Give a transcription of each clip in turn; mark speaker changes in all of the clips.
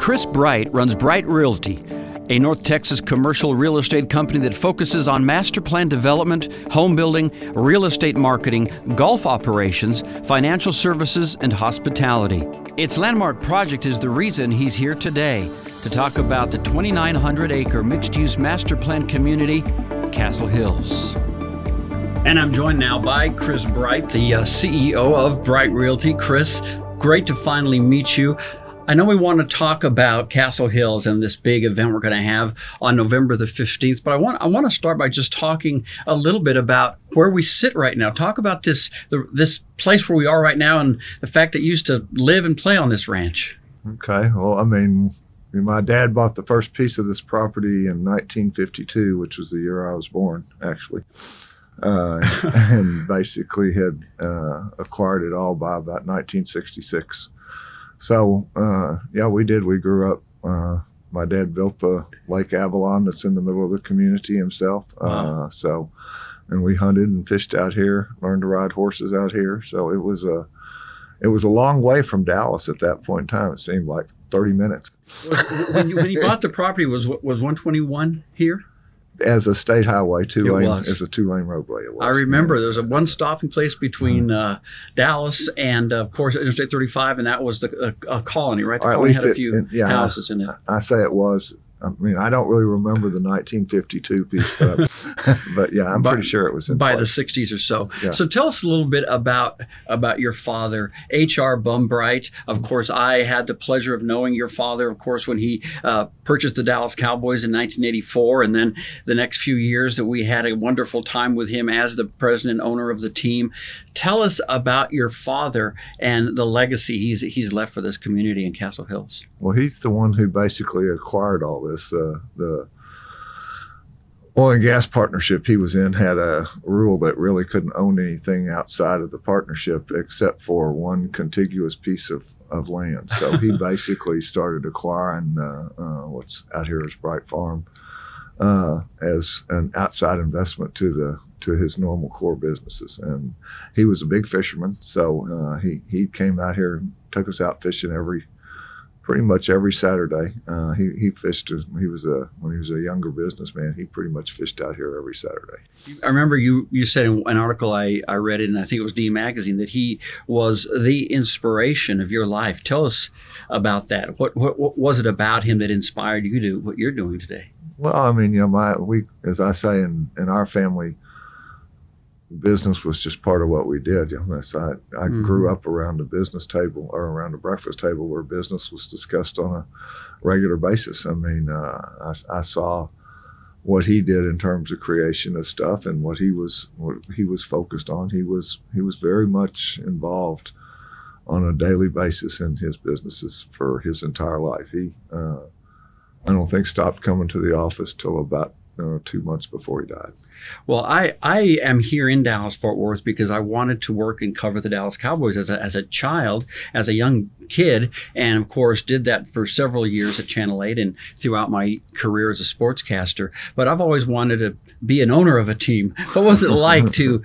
Speaker 1: Chris Bright runs Bright Realty, a North Texas commercial real estate company that focuses on master plan development, home building, real estate marketing, golf operations, financial services, and hospitality. Its landmark project is the reason he's here today to talk about the 2,900-acre mixed-use master plan community, Castle Hills. And I'm joined now by Chris Bright, the CEO of Bright Realty. Chris, great to finally meet you. I know we want to talk about Castle Hills and this big event we're going to have on November the 15th, but I want to start by just talking a little bit about where we sit right now. Talk about this place where we are right now and the fact that you used to live and play on this ranch.
Speaker 2: Okay. Well, I mean, my dad bought the first piece of this property in 1952, which was the year I was born, actually, and basically had acquired it all by about 1966. So, yeah, we did. We grew up. My dad built the Lake Avalon that's in the middle of the community himself.
Speaker 1: Wow.
Speaker 2: And we hunted and fished out here, learned to ride horses out here. So it was a long way from Dallas at that point in time. It seemed like 30 minutes.
Speaker 1: When you bought the property, was 121 here?
Speaker 2: As a state highway,
Speaker 1: It was.
Speaker 2: as a two-lane roadway. It was.
Speaker 1: I remember there was a one stopping place between Dallas and, of course, Interstate 35, and that was the colony, right? The
Speaker 2: Or at
Speaker 1: colony
Speaker 2: least
Speaker 1: had a few houses in it.
Speaker 2: I say it was. I mean, I don't really remember the 1952 piece, but yeah, I'm pretty sure it was in
Speaker 1: by
Speaker 2: place.
Speaker 1: the 60s or so.
Speaker 2: Yeah.
Speaker 1: So tell us a little bit about your father, H.R. Bumbright. Of course, I had the pleasure of knowing your father, of course, when he purchased the Dallas Cowboys in 1984, and then the next few years that we had a wonderful time with him as the president and owner of the team. Tell us about your father and the legacy he's left for this community in Castle Hills.
Speaker 2: Well, he's the one who basically acquired all this. The oil and gas partnership he was in had a rule that really couldn't own anything outside of the partnership except for one contiguous piece of land. So he basically started acquiring what's out here as Bright Farm as an outside investment to his normal core businesses. And he was a big fisherman, so he came out here and took us out fishing pretty much every Saturday. He fished when he was a younger businessman. He pretty much fished out here every Saturday.
Speaker 1: I remember you said in an article I read in, I think it was D Magazine, that he was the inspiration of your life. Tell us about that. What was it about him that inspired you to do what you're doing today?
Speaker 2: Well, I mean, we, as I say, in our family, business was just part of what we did. I grew up around a business table or around a breakfast table where business was discussed on a regular basis. I mean, I saw what he did in terms of creation of stuff and what he was focused on. He was very much involved on a daily basis in his businesses for his entire life. He, I don't think, stopped coming to the office till about 2 months before he died.
Speaker 1: Well, I am here in Dallas-Fort Worth because I wanted to work and cover the Dallas Cowboys as a child, as a young kid, and of course did that for several years at Channel 8 and throughout my career as a sportscaster. But I've always wanted to be an owner of a team. What was it like to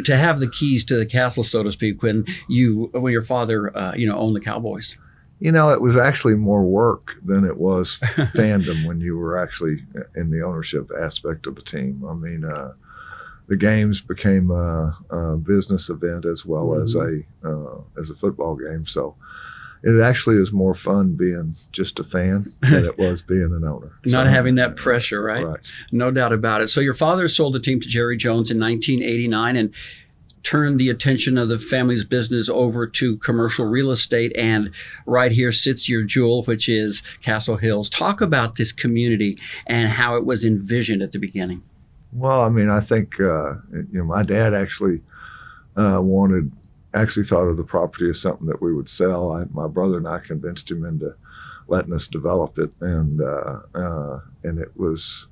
Speaker 1: have the keys to the castle, so to speak, when your father owned the Cowboys?
Speaker 2: It was actually more work than it was fandom when you were actually in the ownership aspect of the team. I mean, the games became a business event as well as a football game. So it actually is more fun being just a fan than it was being an owner.
Speaker 1: Not having that pressure, right?
Speaker 2: Right.
Speaker 1: No doubt about it. So your father sold the team to Jerry Jones in 1989 and turned the attention of the family's business over to commercial real estate, and right here sits your jewel, which is Castle Hills. Talk about this community and how it was envisioned at the beginning.
Speaker 2: Well, I mean, I think my dad actually thought of the property as something that we would sell. My brother and I convinced him into letting us develop it, and it was.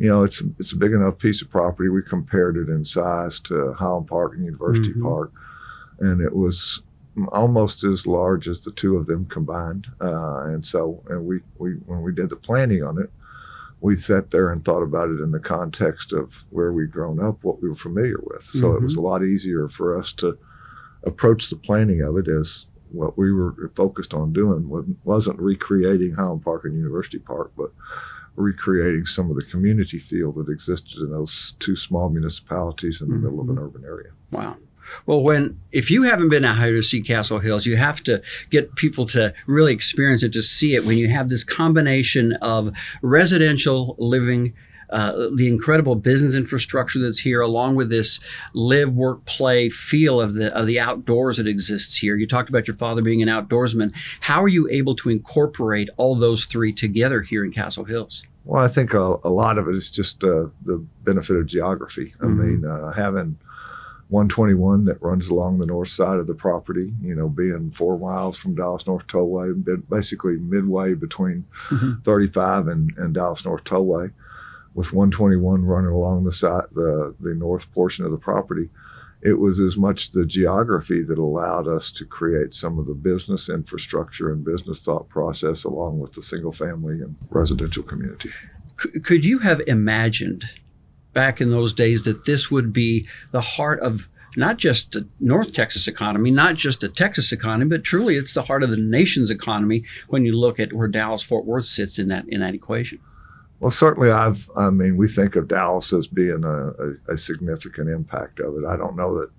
Speaker 2: It's a big enough piece of property. We compared it in size to Highland Park and University Park, and it was almost as large as the two of them combined. And we when we did the planning on it, we sat there and thought about it in the context of where we'd grown up, what we were familiar with. So it was a lot easier for us to approach the planning of it as what we were focused on doing wasn't recreating Highland Park and University Park, but recreating some of the community feel that existed in those two small municipalities in the middle of an urban area.
Speaker 1: Wow. Well, if you haven't been out here to see Castle Hills, you have to get people to really experience it, to see it, when you have this combination of residential living, the incredible business infrastructure that's here, along with this live, work, play feel of the outdoors that exists here. You talked about your father being an outdoorsman. How are you able to incorporate all those three together here in Castle Hills?
Speaker 2: Well, I think a lot of it is just the benefit of geography. I mean, having 121 that runs along the north side of the property, being 4 miles from Dallas North Tollway, basically midway between 35 and Dallas North Tollway, with 121 running along the north portion of the property. It was as much the geography that allowed us to create some of the business infrastructure and business thought process, along with the single family and residential community.
Speaker 1: Could you have imagined back in those days that this would be the heart of not just the North Texas economy, not just the Texas economy, but truly it's the heart of the nation's economy when you look at where Dallas-Fort Worth sits in that equation?
Speaker 2: Well, certainly we think of Dallas as being a significant impact of it. I don't know that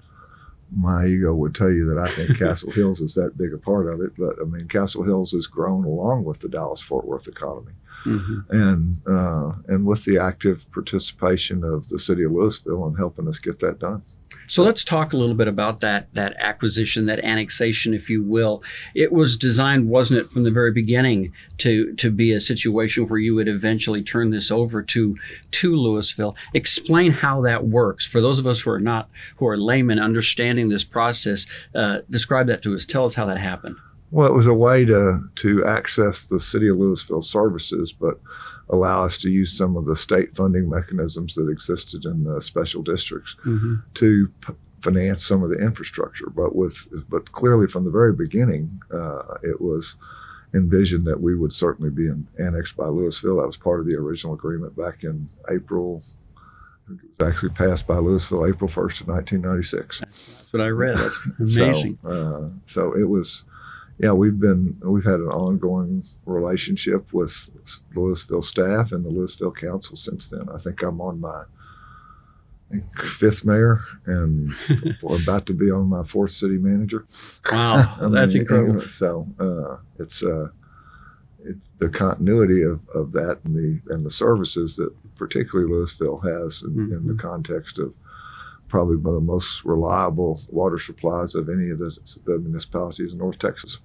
Speaker 2: my ego would tell you that I think Castle Hills is that big a part of it, but Castle Hills has grown along with the Dallas-Fort Worth economy. And with the active participation of the city of Louisville in helping us get that done.
Speaker 1: So let's talk a little bit about that acquisition, that annexation, if you will. It was designed, wasn't it, from the very beginning to be a situation where you would eventually turn this over to Louisville. Explain how that works. For those of us who are laymen understanding this process, describe that to us. Tell us how that happened.
Speaker 2: Well, it was a way to access the city of Louisville services, but allow us to use some of the state funding mechanisms that existed in the special districts to finance some of the infrastructure. But clearly from the very beginning, it was envisioned that we would certainly be annexed by Louisville. That was part of the original agreement back in April. I think it was actually passed by Louisville April 1st of 1996.
Speaker 1: That's what I read. That's amazing.
Speaker 2: So it was. Yeah, we've had an ongoing relationship with the Louisville staff and the Louisville Council since then. I think I'm on my 5th mayor and we're about to be on my 4th city manager.
Speaker 1: Wow, that's incredible.
Speaker 2: So it's the continuity of that and the services that particularly Louisville has in the context of probably one of the most reliable water supplies of any of the municipalities in North Texas.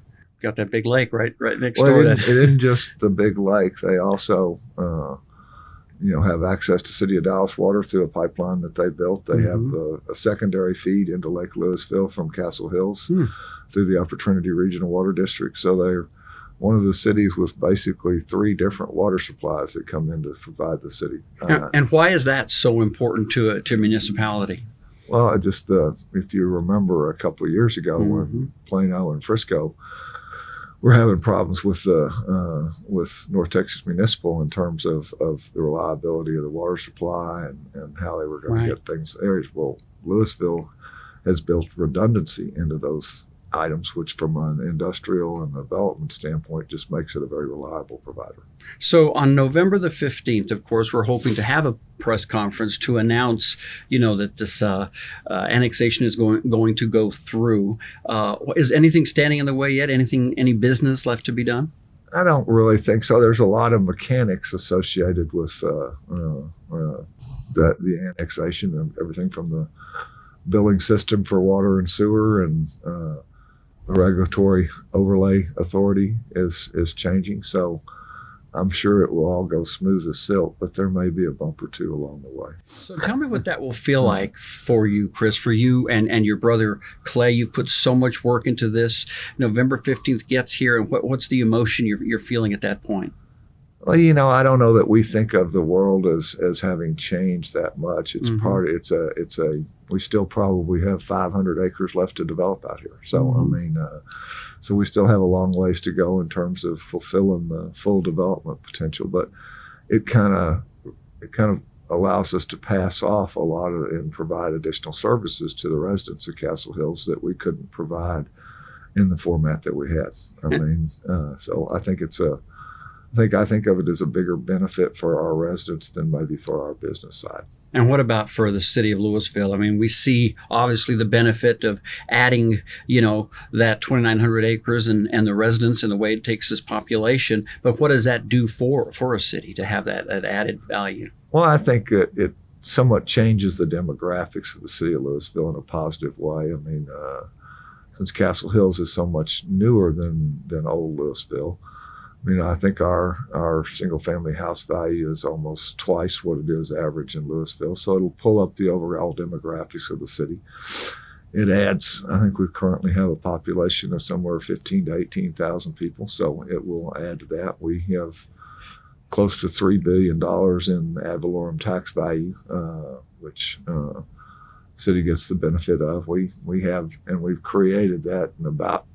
Speaker 1: Got that big lake right next door.
Speaker 2: It isn't just the big lake. They also, have access to City of Dallas water through a pipeline that they built. They have a secondary feed into Lake Louisville from Castle Hills through the Upper Trinity Regional Water District. So they're one of the cities with basically 3 different water supplies that come in to provide the city.
Speaker 1: And why is that so important to a municipality?
Speaker 2: Well, if you remember a couple of years ago when Plano and Frisco were having problems with North Texas Municipal in terms of the reliability of the water supply and how they were going to get things areas. Well, Louisville has built redundancy into those items, which from an industrial and development standpoint just makes it a very reliable provider.
Speaker 1: So on November the 15th, of course, we're hoping to have a press conference to announce, that this annexation is going to go through. Is anything standing in the way yet? Any business left to be done?
Speaker 2: I don't really think so. There's a lot of mechanics associated with the annexation and everything from the billing system for water and sewer and the regulatory overlay authority is changing. So I'm sure it will all go smooth as silk, but there may be a bump or two along the way.
Speaker 1: So tell me what that will feel like for you, Chris, for you and your brother Clay. You put so much work into this. November 15th gets here, and what's the emotion you're feeling at that point?
Speaker 2: Well, I don't know that we think of the world as having changed that much. It's we still probably have 500 acres left to develop out here. So, so we still have a long ways to go in terms of fulfilling the full development potential, but it kind of allows us to pass off a lot of and provide additional services to the residents of Castle Hills that we couldn't provide in the format that we had. So I think I think of it as a bigger benefit for our residents than maybe for our business side.
Speaker 1: And what about for the city of Louisville? I mean, we see obviously the benefit of adding, that 2,900 acres and the residents and the way it takes this population. But what does that do for a city to have that added value?
Speaker 2: Well, I think that it somewhat changes the demographics of the city of Louisville in a positive way. I mean, since Castle Hills is so much newer than old Louisville, I think our single family house value is almost twice what it is average in Louisville. So it'll pull up the overall demographics of the city. It adds, I think we currently have a population of somewhere 15 to 18,000 people. So it will add to that. We have close to $3 billion in ad valorem tax value, which the city gets the benefit of. We have, and we've created that in about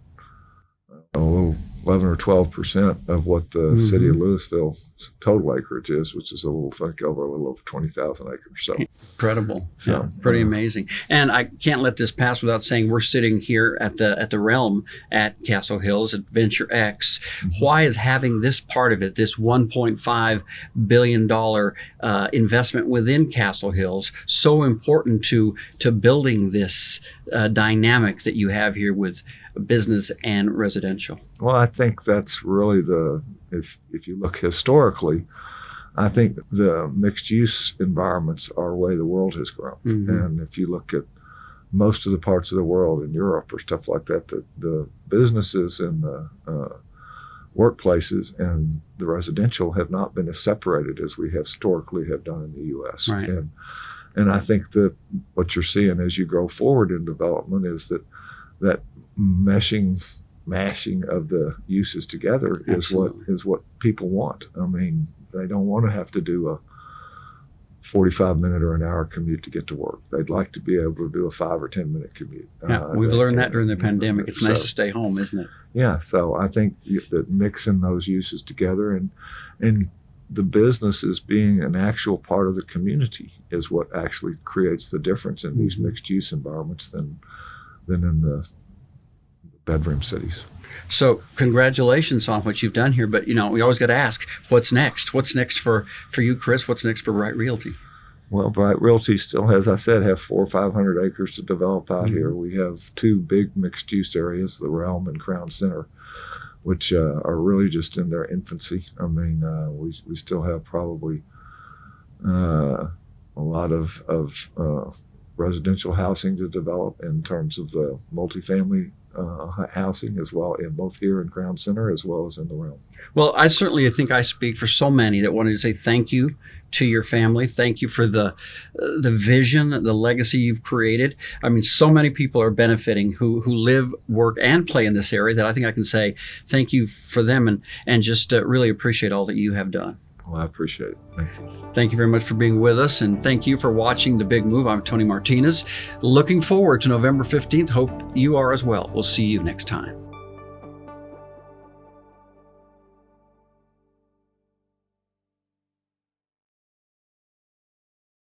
Speaker 2: a little 11 or 12% of what the city of Louisville's total acreage is, which is a little over 20,000 acres. So
Speaker 1: incredible. So pretty amazing. And I can't let this pass without saying we're sitting here at the Realm at Castle Hills at Venture X. Why is having this part of it, this $1.5 billion investment within Castle Hills, so important to building this dynamic that you have here with business and residential?
Speaker 2: Well, I think that's really if you look historically, I think the mixed use environments are the way the world has grown. And if you look at most of the parts of the world in Europe or stuff like that, the businesses and the workplaces and the residential have not been as separated as we historically have done in the U.S.
Speaker 1: Right.
Speaker 2: And I think that what you're seeing as you go forward in development is that mashing of the uses together is what people want. I mean, they don't want to have to do a 45-minute or an hour commute to get to work. They'd like to be able to do a 5 or 10-minute commute.
Speaker 1: Yeah, we've learned that during the pandemic. It's nice to stay home, isn't it?
Speaker 2: Yeah, so I think that mixing those uses together and the businesses being an actual part of the community is what actually creates the difference in these mixed use environments than in the bedroom cities.
Speaker 1: So congratulations on what you've done here, but we always got to ask, what's next? What's next for you, Chris? What's next for Bright Realty?
Speaker 2: Well, Bright Realty still, as I said, have 400 or 500 acres to develop out here. We have two big mixed use areas, the Realm and Crown Center, which are really just in their infancy. I mean, we still have probably a lot of residential housing to develop in terms of the multifamily housing as well, in both here in Crown Center as well as in the Realm.
Speaker 1: Well, I certainly think I speak for so many that wanted to say thank you to your family. Thank you for the vision, the legacy you've created. I mean, so many people are benefiting who live, work, and play in this area that I think I can say thank you for them and just really appreciate all that you have done.
Speaker 2: Well, I appreciate it. Thank you.
Speaker 1: Thank you very much for being with us, and thank you for watching The Big Move. I'm Tony Martinez. Looking forward to November 15th. Hope you are as well. We'll see you next time.